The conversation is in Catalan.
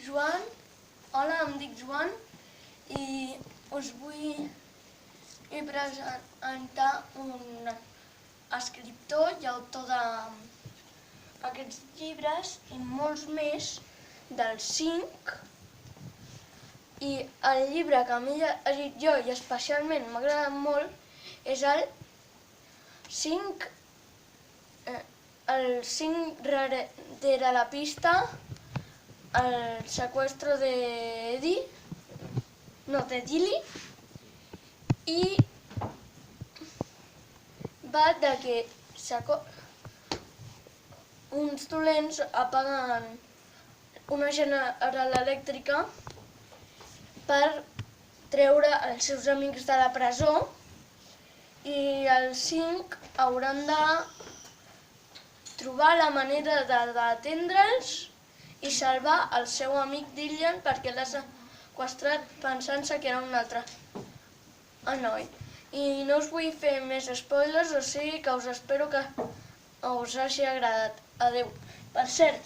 Joan, hola, em dic Joan i us vull presentar un escriptor i autor d'aquests llibres i molts més, dels 5. I el llibre que a mi he llegit jo i especialment m'ha agradat molt és el 5 rere la pista, el secuestro de Dilly, i va de que uns dolents apaguen una general elèctrica per treure els seus amics de la presó i els 5 hauran de trobar la manera de detendre'ls i salvar el seu amic Dillian perquè l'ha seqüestrat pensant-se que era un altre noi. I no us vull fer més spoilers, o sigui que us espero que us hagi agradat. Adéu. Per cert,